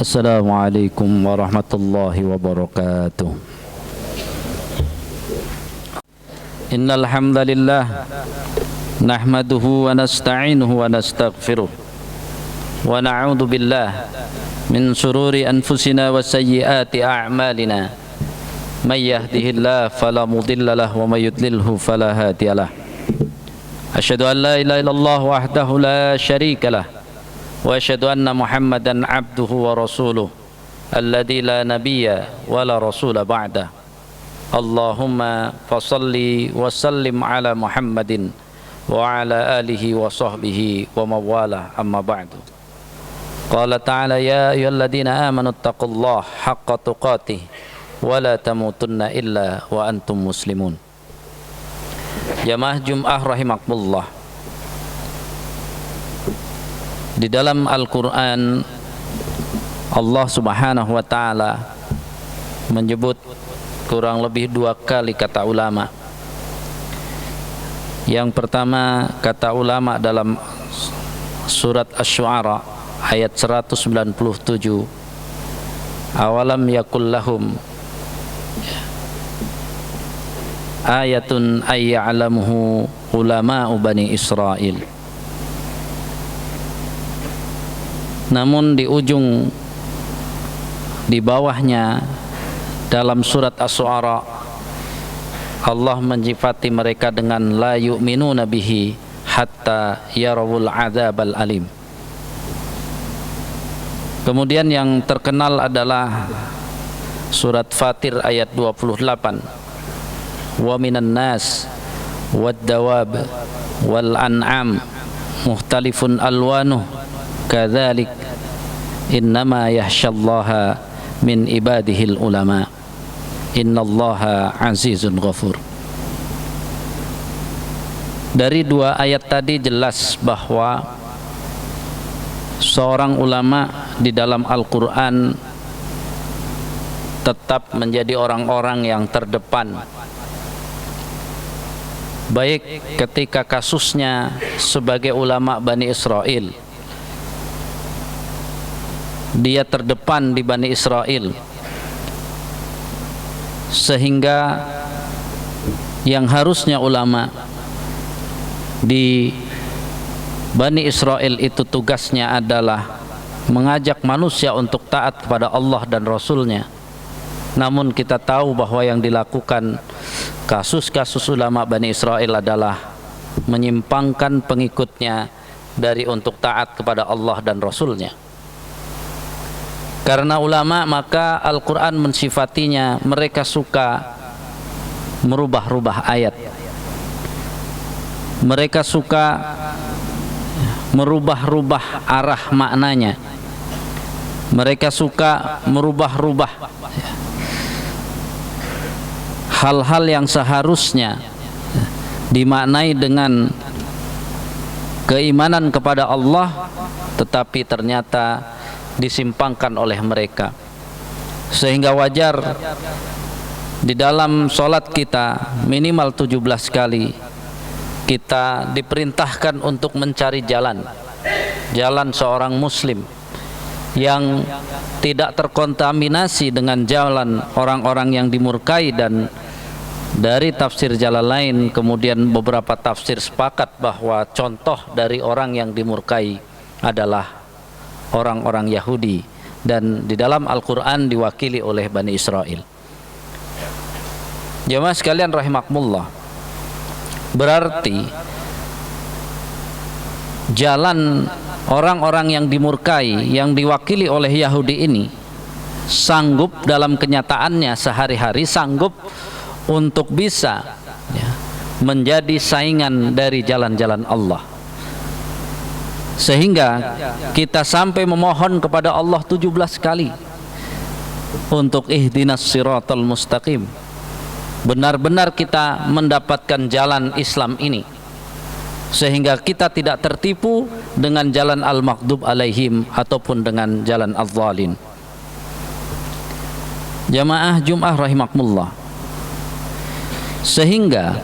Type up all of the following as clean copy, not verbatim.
Assalamualaikum warahmatullahi wabarakatuh. Innal hamdalillah nahmaduhu wa nasta'inuhu wa nastaghfiruh wa na'udzu billah min shururi anfusina wa sayyiati a'malina. May yahdihillahu fala mudilla lahu wa may yudlilhu fala hadiyalah. Asyhadu an la ilaha illallah wahdahu la syarika lah wa asyhadu anna Muhammadan abduhu wa rasuluh alladzi la nabiyya wa la rasula ba'dah. Allahumma fasalli wa sallim ala Muhammadin wa ala alihi wa sahbihi wa mawala, amma ba'du. Qala ta'ala ya ayyuhalladzina amanu taqullaha haqqa tuqatih wa la tamutunna illa wa antum muslimun. Jamaah Jum'ah rahimakumullah. Di dalam Al-Quran Allah subhanahu wa ta'ala menyebut kurang lebih 2 kali kata ulama. Yang pertama kata ulama dalam surat Asy-Syu'ara ayat 197, awalam yakul lahum ayatun ayya'lamuhu ulama'u bani Israel. Namun di ujung, di bawahnya dalam surat Asy-Syu'ara Allah menyifati mereka dengan la yu'minuna bihi hatta yarawul adzabal alim. Kemudian yang terkenal adalah surat Fatir ayat 28, wa minan nas wad dawab wal an'am mukhtalifun alwanuh kadzalik innama yakhsyallaha min ibadihil ulama innallaha azizun ghafur. Dari 2 ayat tadi jelas bahwa seorang ulama di dalam Al-Quran tetap menjadi orang-orang yang terdepan, baik ketika kasusnya sebagai ulama Bani Israel, dia terdepan di Bani Israel, sehingga yang harusnya ulama di Bani Israel itu tugasnya adalah mengajak manusia untuk taat kepada Allah dan Rasulnya. Namun kita tahu bahwa yang dilakukan kasus-kasus ulama Bani Israel adalah menyimpangkan pengikutnya dari untuk taat kepada Allah dan Rasulnya. Karena ulama, maka Al-Quran mensifatinya mereka suka merubah-rubah ayat. Mereka suka merubah-rubah arah maknanya. Mereka suka merubah-rubah hal-hal yang seharusnya dimaknai dengan keimanan kepada Allah, tetapi ternyata disimpangkan oleh mereka. Sehingga wajar di dalam sholat kita minimal 17 kali kita diperintahkan untuk mencari jalan seorang muslim yang tidak terkontaminasi dengan jalan orang-orang yang dimurkai. Dan dari tafsir jalan lain kemudian beberapa tafsir sepakat bahwa contoh dari orang yang dimurkai adalah orang-orang Yahudi, dan di dalam Al-Quran diwakili oleh Bani Israel. Jemaah sekalian rahimakumullah, berarti jalan orang-orang yang dimurkai yang diwakili oleh Yahudi ini sanggup dalam kenyataannya sehari-hari, sanggup untuk bisa menjadi saingan dari jalan-jalan Allah. Sehingga kita sampai memohon kepada Allah 17 kali untuk ihdinas siratal mustaqim. Benar-benar kita mendapatkan jalan Islam ini, sehingga kita tidak tertipu dengan jalan al-maghdub alaihim ataupun dengan jalan al-dhalin. Jamaah Jum'ah rahimakumullah, sehingga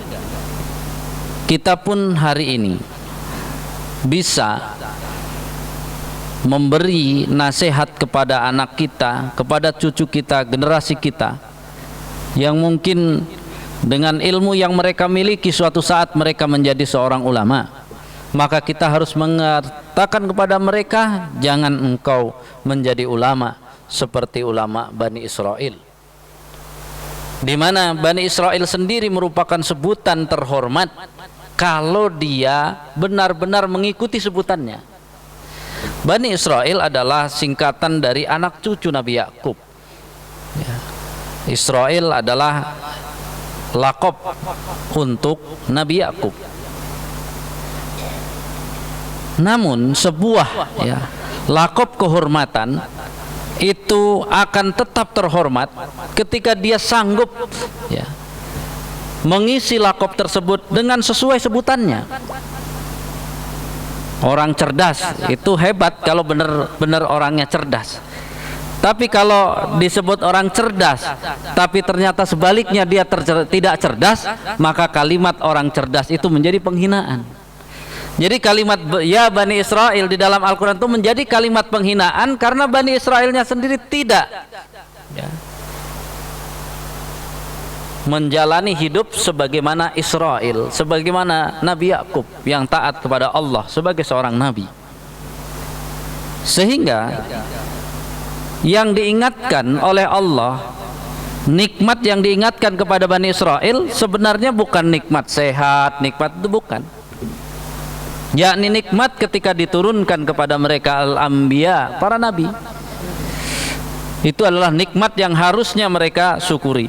kita pun hari ini bisa memberi nasihat kepada anak kita, kepada cucu kita, generasi kita, yang mungkin dengan ilmu yang mereka miliki suatu saat mereka menjadi seorang ulama, maka kita harus mengatakan kepada mereka, jangan engkau menjadi ulama seperti ulama Bani Israel, di mana Bani Israel sendiri merupakan sebutan terhormat kalau dia benar-benar mengikuti sebutannya. Bani Israel adalah singkatan dari anak cucu Nabi Yakub. Israel adalah laqab untuk Nabi Yakub. Namun sebuah laqab kehormatan itu akan tetap terhormat ketika dia sanggup mengisi laqab tersebut dengan sesuai sebutannya. Orang cerdas itu hebat kalau benar-benar orangnya cerdas. Tapi kalau disebut orang cerdas tapi ternyata sebaliknya dia tidak cerdas, maka kalimat orang cerdas itu menjadi penghinaan. Jadi kalimat ya Bani Israel di dalam Al-Quran itu menjadi kalimat penghinaan karena Bani Israelnya sendiri tidak menjalani hidup sebagaimana Israel, sebagaimana Nabi Yakub yang taat kepada Allah sebagai seorang nabi. Sehingga yang diingatkan oleh Allah, nikmat yang diingatkan kepada Bani Israel sebenarnya bukan nikmat sehat, nikmat itu bukan, yakni nikmat ketika diturunkan kepada mereka al-anbiya, para nabi. Itu adalah nikmat yang harusnya mereka syukuri.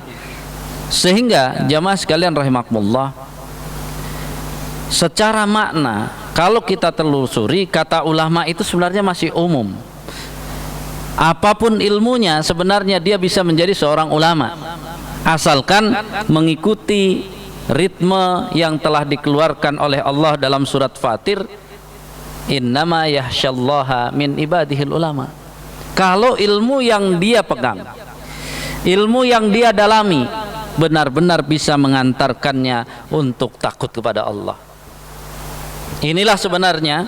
Sehingga jamaah sekalian rahimakumullah, secara makna kalau kita telusuri, kata ulama itu sebenarnya masih umum. Apapun ilmunya sebenarnya dia bisa menjadi seorang ulama, asalkan mengikuti ritme yang telah dikeluarkan oleh Allah dalam surat Fatir, innama yahsyallaha min ibadihil ulama. Kalau ilmu yang dia pegang, ilmu yang dia dalami benar-benar bisa mengantarkannya untuk takut kepada Allah. Inilah sebenarnya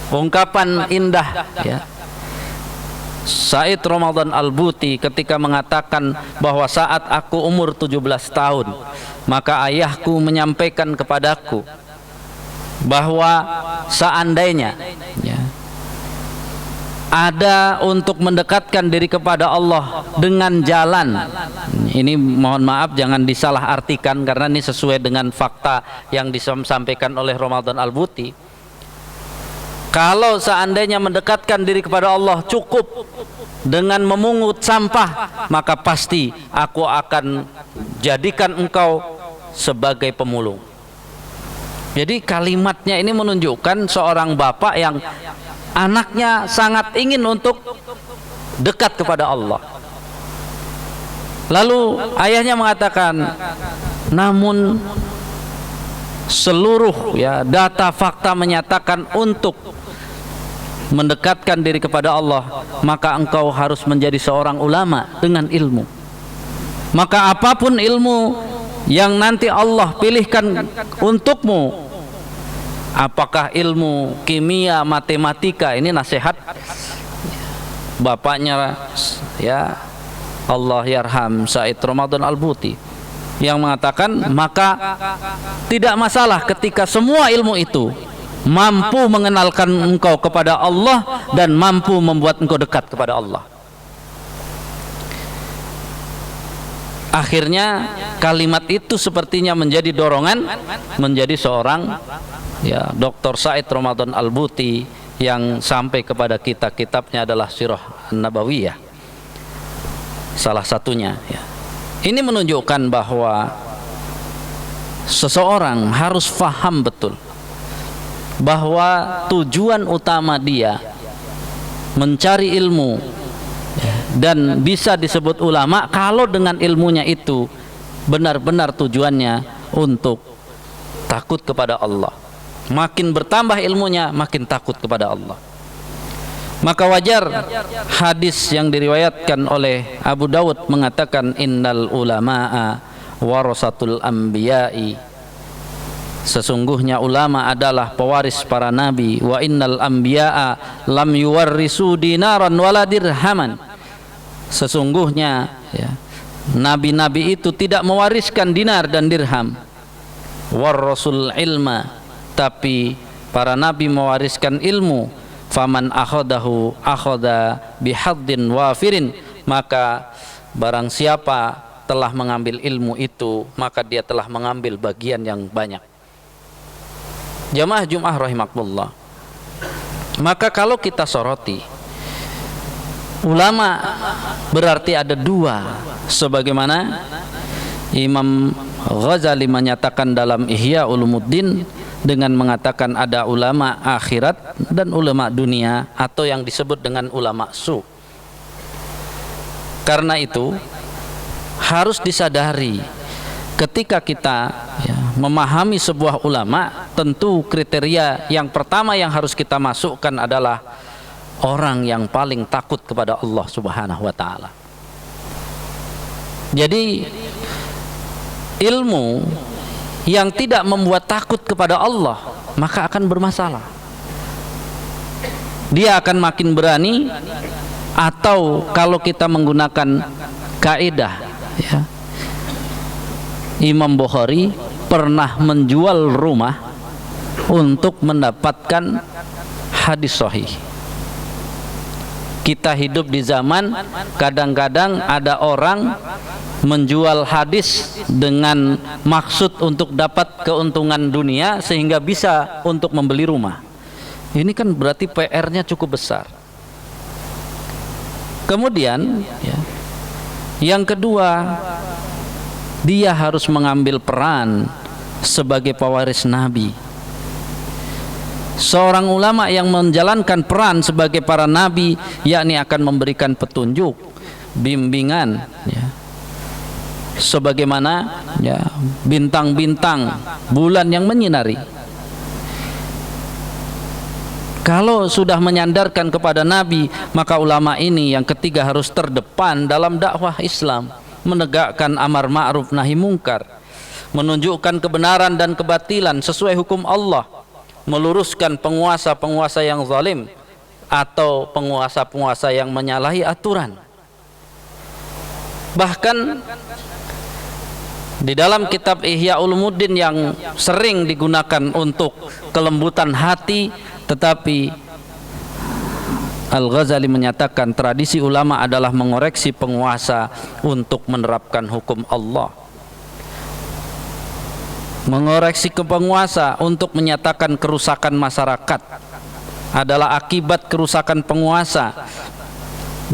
ungkapan indah Said Ramadan Al-Buti ketika mengatakan bahwa saat aku umur 17 tahun maka ayahku menyampaikan kepadaku bahwa seandainya ada untuk mendekatkan diri kepada Allah dengan jalan, ini mohon maaf jangan disalah artikan karena ini sesuai dengan fakta yang disampaikan oleh Ramadan Al-Buti. Kalau seandainya mendekatkan diri kepada Allah cukup dengan memungut sampah, maka pasti aku akan jadikan engkau sebagai pemulung. Jadi kalimatnya ini menunjukkan seorang bapak yang anaknya sangat ingin untuk dekat kepada Allah. Lalu ayahnya mengatakan, namun seluruh data fakta menyatakan untuk mendekatkan diri kepada Allah maka engkau harus menjadi seorang ulama dengan ilmu. Maka apapun ilmu yang nanti Allah pilihkan untukmu, apakah ilmu kimia, matematika, ini nasihat bapaknya Allah yarham Said Ramadan Al-Buti yang mengatakan, maka tidak masalah ketika semua ilmu itu mampu mengenalkan engkau kepada Allah dan mampu membuat engkau dekat kepada Allah. Akhirnya kalimat itu sepertinya menjadi dorongan menjadi seorang Dr. Said Ramadan Al-Buti yang sampai kepada kita, kitabnya adalah Sirah An-Nabawiyah salah satunya. Ini menunjukkan bahwa seseorang harus faham betul bahwa tujuan utama dia mencari ilmu dan bisa disebut ulama kalau dengan ilmunya itu benar-benar tujuannya untuk takut kepada Allah. Makin bertambah ilmunya, makin takut kepada Allah. Maka wajar hadis yang diriwayatkan oleh Abu Dawud mengatakan, innal ulama'a warasatul anbiya'i, Sesungguhnya ulama adalah pewaris para nabi. Wa innal anbiya'a lam yuwarrisu dinaran wala dirhaman. Sesungguhnya ya, nabi-nabi itu tidak mewariskan dinar dan dirham. War rasul ilma, tapi para nabi mewariskan ilmu. Faman akhadahu akhadha bihaddin wafirin, maka barang siapa telah mengambil ilmu itu, maka dia telah mengambil bagian yang banyak. Jamaah Jum'ah rahimakumullah. Maka kalau kita soroti, ulama berarti ada dua, sebagaimana Imam Ghazali menyatakan dalam Ihya Ulumuddin dengan mengatakan ada ulama akhirat dan ulama dunia, atau yang disebut dengan ulama su. Karena itu harus disadari, ketika kita memahami sebuah ulama, tentu kriteria yang pertama yang harus kita masukkan adalah orang yang paling takut kepada Allah Subhanahu wa ta'ala. Jadi ilmu yang tidak membuat takut kepada Allah, maka akan bermasalah. Dia akan makin berani, atau kalau kita menggunakan kaidah ya, Imam Bukhari pernah menjual rumah untuk mendapatkan hadis sahih. Kita hidup di zaman kadang-kadang ada orang menjual hadis dengan maksud untuk dapat keuntungan dunia sehingga bisa untuk membeli rumah. Ini kan berarti PR-nya cukup besar. Kemudian ya, yang kedua, dia harus mengambil peran sebagai pewaris Nabi. Seorang ulama yang menjalankan peran sebagai para nabi, yakni akan memberikan petunjuk, bimbingan ya, sebagaimana ya, bintang-bintang bulan yang menyinari. Kalau sudah menyandarkan kepada nabi, maka ulama ini yang ketiga harus terdepan dalam dakwah Islam, menegakkan amar ma'ruf nahi mungkar, menunjukkan kebenaran dan kebatilan sesuai hukum Allah, meluruskan penguasa-penguasa yang zalim atau penguasa-penguasa yang menyalahi aturan. Bahkan di dalam kitab Ihya Ulumuddin yang sering digunakan untuk kelembutan hati, tetapi Al-Ghazali menyatakan tradisi ulama adalah mengoreksi penguasa untuk menerapkan hukum Allah, mengoreksi ke penguasa untuk menyatakan kerusakan masyarakat adalah akibat kerusakan penguasa,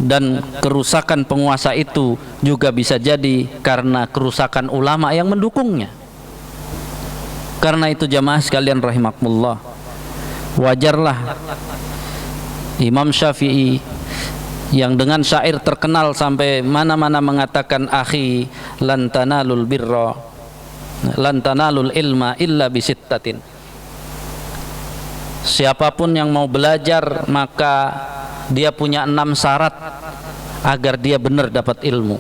dan kerusakan penguasa itu juga bisa jadi karena kerusakan ulama yang mendukungnya. Karena itu jamaah sekalian rahimakumullah, wajarlah Imam Syafi'i yang dengan syair terkenal sampai mana-mana mengatakan, akhi lan tanalul birra lan tanalul ilma illa bisittatin. Siapapun yang mau belajar maka dia punya 6 syarat agar dia benar dapat ilmu.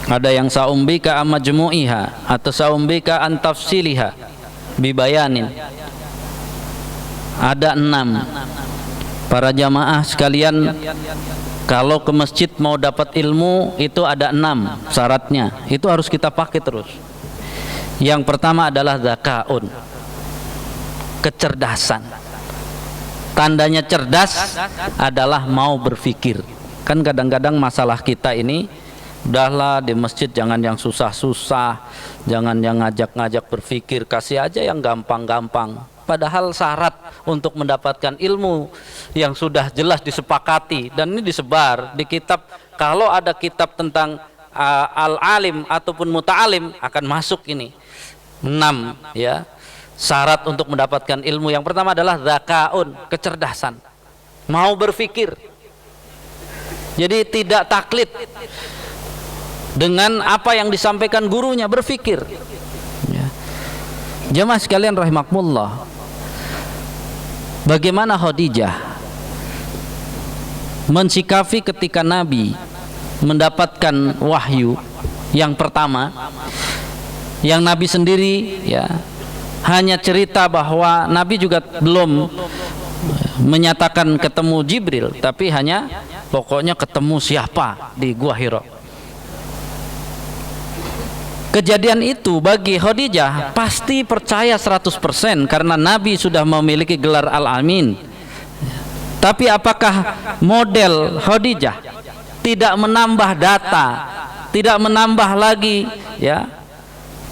Ada yang saumbika amajmu'iha atau saumbika antafsiliha bibayanin. Ada 6. Para jamaah sekalian, kalau ke masjid mau dapat ilmu itu ada 6 syaratnya. Itu harus kita pakai terus. Yang pertama adalah zakaun, kecerdasan. Tandanya cerdas adalah mau berpikir. Kan kadang-kadang masalah kita ini, udahlah di masjid jangan yang susah-susah, jangan yang ngajak-ngajak berpikir, kasih aja yang gampang-gampang. Padahal syarat untuk mendapatkan ilmu yang sudah jelas disepakati, dan ini disebar di kitab. Kalau ada kitab tentang al-alim ataupun muta'alim akan masuk ini 6 ya, syarat untuk mendapatkan ilmu. Yang pertama adalah zakaun, kecerdasan, mau berpikir. Jadi tidak taklid dengan apa yang disampaikan gurunya, berpikir ya. Jemaah sekalian rahimakumullah, bagaimana Khadijah mensikapi ketika Nabi mendapatkan wahyu yang pertama, yang Nabi sendiri ya hanya cerita bahwa Nabi juga belum menyatakan ketemu Jibril, tapi hanya pokoknya ketemu siapa di Gua Hira. Kejadian itu bagi Khadijah pasti percaya 100% karena Nabi sudah memiliki gelar Al-Amin. Tapi apakah model Khadijah tidak menambah data, tidak menambah lagi ya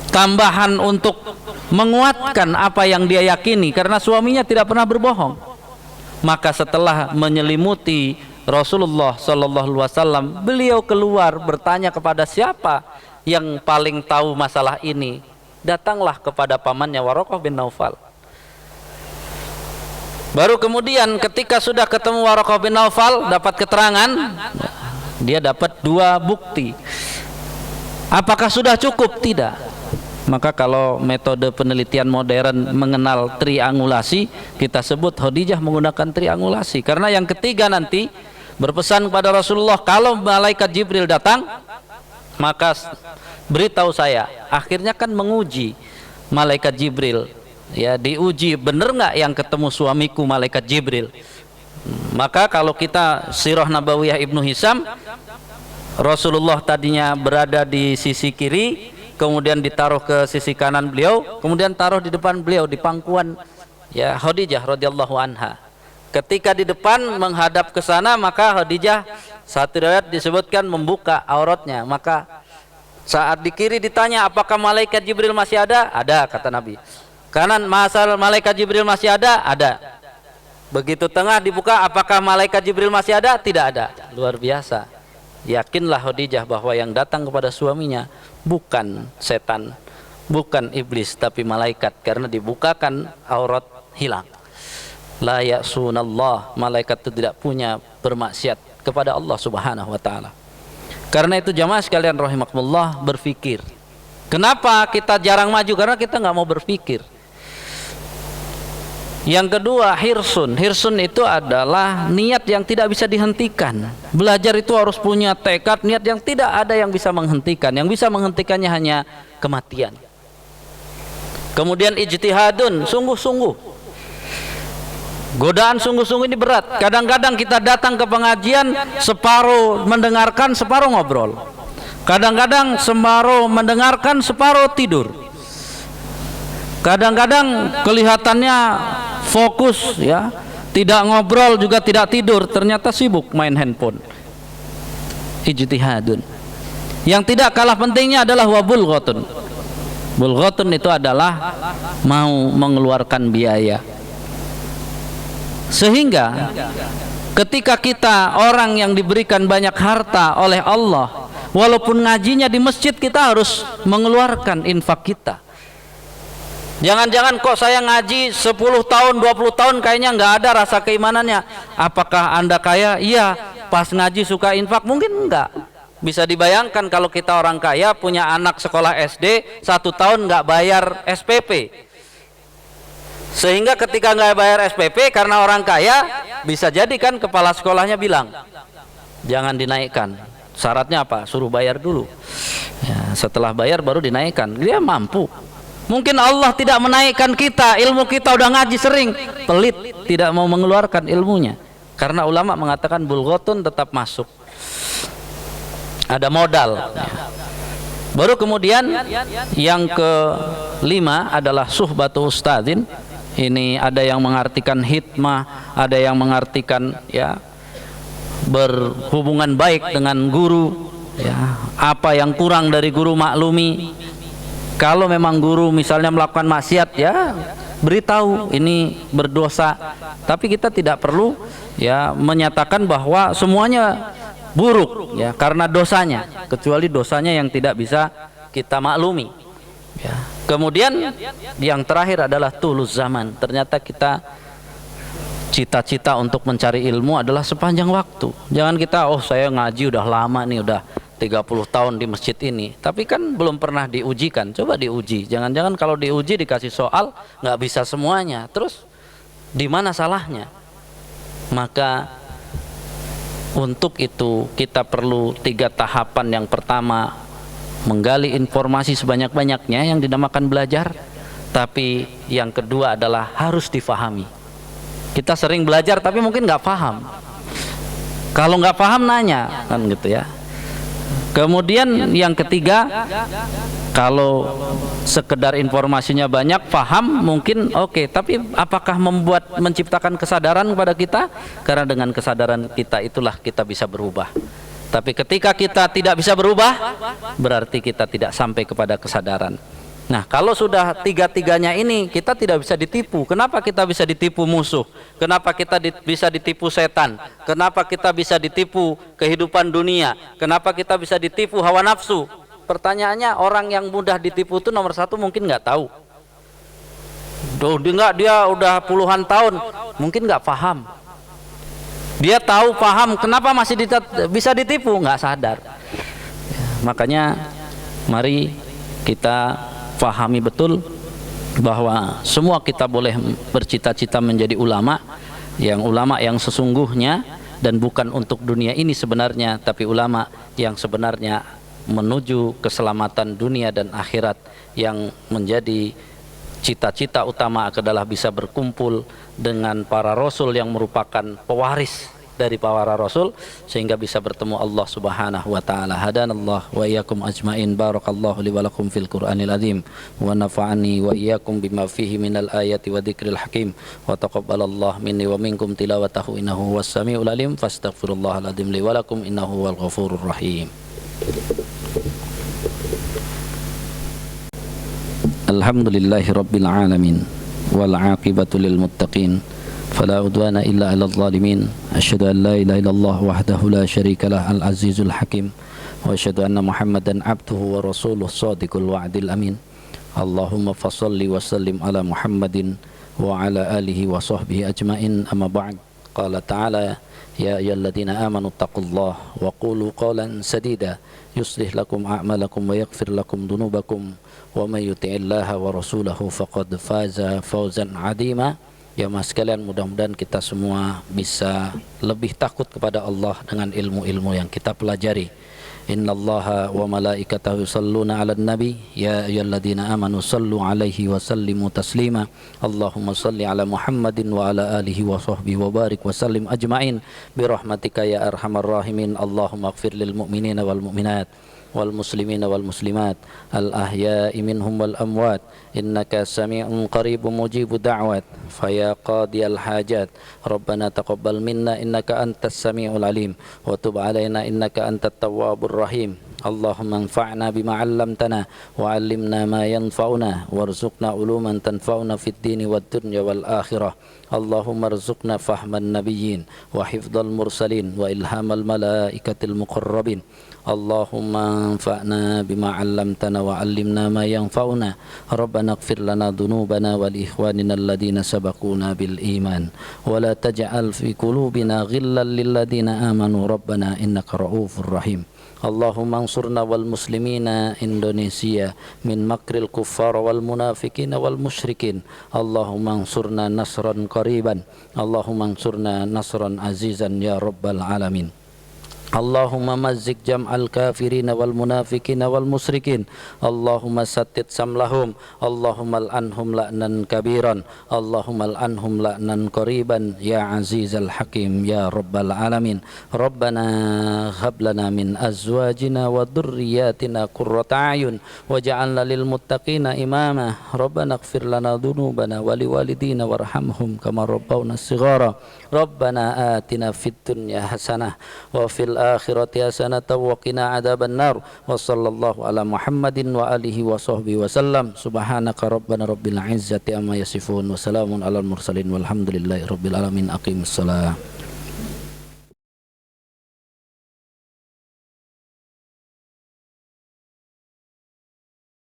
tambahan untuk menguatkan apa yang dia yakini karena suaminya tidak pernah berbohong? Maka setelah menyelimuti Rasulullah Sallallahu Alaihi Wasallam, beliau keluar bertanya kepada siapa yang paling tahu masalah ini. Datanglah kepada pamannya Waraqah bin Naufal. Baru kemudian ketika sudah ketemu Waraqah bin Naufal, dapat keterangan, dia dapat 2 bukti. Apakah sudah cukup? Tidak. Maka kalau metode penelitian modern mengenal triangulasi, kita sebut Khadijah menggunakan triangulasi. Karena yang ketiga nanti berpesan kepada Rasulullah, kalau malaikat Jibril datang, maka beritahu saya. Akhirnya kan menguji malaikat Jibril, ya, diuji benar nggak yang ketemu suamiku malaikat Jibril. Maka kalau kita Sirah Nabawiyah Ibnu Hisam, Rasulullah tadinya berada di sisi kiri, kemudian ditaruh ke sisi kanan beliau, kemudian taruh di depan beliau di pangkuan ya Khadijah radhiyallahu anha. Ketika di depan menghadap ke sana, maka Khadijah, satu riwayat disebutkan membuka auratnya. Maka saat di kiri ditanya apakah malaikat Jibril masih ada? Ada, kata Nabi. Kanan, masal malaikat Jibril masih ada? Ada. Begitu tengah dibuka, apakah malaikat Jibril masih ada? Tidak ada. Luar biasa. Yakinlah Khadijah bahwa yang datang kepada suaminya bukan setan, bukan iblis, tapi malaikat, karena dibukakan aurat hilang. La ya'sunallah, malaikat itu tidak punya bermaksiat kepada Allah Subhanahu wa taala. Karena itu jamaah sekalian rahimakumullah, berpikir. Kenapa kita jarang maju? Karena kita nggak mau berpikir. Yang kedua, hirsun. Hirsun itu adalah niat yang tidak bisa dihentikan. Belajar itu harus punya tekad, niat yang tidak ada yang bisa menghentikan. Yang bisa menghentikannya hanya kematian. Kemudian ijtihadun, sungguh-sungguh. Godaan sungguh-sungguh ini berat. Kadang-kadang kita datang ke pengajian, separuh mendengarkan, separuh ngobrol. Kadang-kadang separuh mendengarkan, separuh tidur. Kadang-kadang kelihatannya fokus, ya, tidak ngobrol juga tidak tidur, ternyata sibuk main handphone. Ijtihadun. Yang tidak kalah pentingnya adalah wabulghatun. Bulghatun itu adalah mau mengeluarkan biaya. Sehingga ketika kita orang yang diberikan banyak harta oleh Allah, walaupun ngajinya di masjid, kita harus mengeluarkan infak kita. Jangan-jangan kok saya ngaji 10 tahun, 20 tahun kayaknya nggak ada rasa keimanannya. Apakah Anda kaya? Iya, pas ngaji suka infak? Mungkin enggak. Bisa dibayangkan kalau kita orang kaya punya anak sekolah SD 1 tahun nggak bayar SPP. Sehingga ketika nggak bayar SPP karena orang kaya, bisa jadi kan kepala sekolahnya bilang, jangan dinaikkan. Syaratnya apa? Suruh bayar dulu. Ya, setelah bayar baru dinaikkan. Dia mampu. Mungkin Allah tidak menaikkan kita, ilmu kita udah ngaji sering, pelit, tidak mau mengeluarkan ilmunya. Karena ulama mengatakan bulghatun tetap masuk. Ada modal. Baru kemudian yang kelima adalah suhbatu ustadzin. Ini ada yang mengartikan hikmah, ada yang mengartikan ya berhubungan baik dengan guru, ya, apa yang kurang dari guru maklumi. Kalau memang guru misalnya melakukan maksiat, ya beritahu ini berdosa. Tapi kita tidak perlu ya menyatakan bahwa semuanya buruk ya karena dosanya, kecuali dosanya yang tidak bisa kita maklumi. Ya. Kemudian yang terakhir adalah tulus zaman. Ternyata kita cita-cita untuk mencari ilmu adalah sepanjang waktu. Jangan kita, oh saya ngaji udah lama nih, udah 30 tahun di masjid ini, tapi kan belum pernah diujikan. Coba diuji. Jangan-jangan kalau diuji dikasih soal nggak bisa semuanya, terus di mana salahnya? Maka untuk itu kita perlu 3 tahapan. Yang pertama, menggali informasi sebanyak-banyaknya yang dinamakan belajar. tapi yang kedua adalah harus difahami. Kita sering belajar tapi mungkin nggak paham. Kalau nggak paham nanya, kan gitu ya. Kemudian yang ketiga, kalau sekedar informasinya banyak, paham mungkin oke, tapi apakah menciptakan kesadaran kepada kita? Karena dengan kesadaran kita itulah kita bisa berubah. Tapi ketika kita tidak bisa berubah, berarti kita tidak sampai kepada kesadaran. Nah, kalau sudah tiga-tiganya ini, kita tidak bisa ditipu. Kenapa kita bisa ditipu musuh? Kenapa kita bisa ditipu setan? Kenapa kita bisa ditipu kehidupan dunia? Kenapa kita bisa ditipu hawa nafsu? Pertanyaannya, orang yang mudah ditipu itu nomor satu mungkin nggak tahu. Dia udah puluhan tahun, mungkin nggak paham. Dia tahu, paham, kenapa masih bisa ditipu? Nggak sadar. Makanya, mari kita pahami betul bahwa semua kita boleh bercita-cita menjadi ulama yang sesungguhnya, dan bukan untuk dunia ini sebenarnya, tapi ulama yang sebenarnya menuju keselamatan dunia dan akhirat, yang menjadi cita-cita utama adalah bisa berkumpul dengan para rasul yang merupakan pewaris dari para rasul, sehingga bisa bertemu Allah Subhanahu wa taala. Hadanallah wa iyyakum ajmain. Barakallahu li wa lakum fil Qur'anil azim wa nafa'ani wa iyyakum bima fihi minal ayati wa dzikril hakim wa taqabbalallahu minni wa minkum tilawatahu innahu huwas samiul alim. Fastaghfirullahal azim li wa lakum innahu huwal ghafurur rahim. Alhamdulillahi rabbil alamin wal 'aqibatu lil muttaqin. فلا عدوان إلا على الظالمين. أشهد أن لا إله إلا الله وحده لا شريك له العزيز الحكيم وأشهد أن محمدا عبده ورسوله الصادق الوعد الأمين. اللهم فصل وسلم على محمد وعلى آله وصحبه أجمعين. أما بعد، قال تعالى: يا أيها الذين آمنوا اتقوا الله وقولوا قولا سديدا يصلح لكم أعمالكم ويغفر لكم ذنوبكم ومن يطع الله ورسوله فقد فاز فوزا عظيما. Ya mas sekalian, mudah-mudahan kita semua bisa lebih takut kepada Allah dengan ilmu-ilmu yang kita pelajari. Innallaha wa malaikatahu yusholluna 'alan nabi ya ayyuhalladzina amanu shallu 'alaihi wa sallimu taslima. Allahumma shalli 'ala Muhammadin wa 'ala alihi wa sahbihi wa barik wa sallim ajma'in bi rahmatika ya arhamar rahimin. Allahumma ighfir lil mu'minina wal mu'minat wal muslimina wal muslimat al ahya'i minhum wal amwat innaka sami'un qaribun mujibud da'wat faya qadiyal hajat. Rabbana taqabbal minna innaka antas sami'ul alim wa tub alaina innaka antat tawwabur rahim. Allahumma anfa'na bima 'allamtana wa 'allimna ma yanfa'una warzuqna uluman tanfa'una fid dini wad dunya wal akhirah. Allahumma arzuqna fahman nabiyyin wa hifdzal mursalin wa ilhamal malaikatil muqarrabin. Allahumma anfa'na bima 'allamtana wa 'allimna ma yanfa'una. Rabbana ighfir lana dhunubana wa li ikhwanina alladhina sabaquna bil iman wa la taj'al fi qulubina ghillan lil ladzina amanu rabbana innaka ra'ufur rahim. Allahumma ansurna wal muslimina Indonesia min makril kuffar wal munafiqin wal musyrikin. Allahumma ansurna nasran qariban. Allahumma ansurna nasran azizan ya rabbal alamin. Allahumma mazzik jam'al kafirina wal munafiqina wal musyrikin. Allahumma sattid samlahum. Allahumma al'anhum la'nan kabiran. Allahumma al'anhum la'nan qariban ya azizal hakim ya rabbal alamin. Rabbana hab lana min azwajina wa dhurriyyatina qurrata a'yun waj'alna lil muttaqina imama. Rabbana ighfir lana dhunubana wa liwalidina warhamhum kama rabbawna shighara. Rabbana atina fid dunya hasanah wa fil akhirati hasanatan wa qina adzaban nar. Wa sallallahu ala Muhammadin wa alihi wa sahbihi wa sallam. Subhanaka rabbana rabbil izzati amma yasifun wa salamun alal mursalin walhamdulillahi rabbil alamin. Aqimus salam.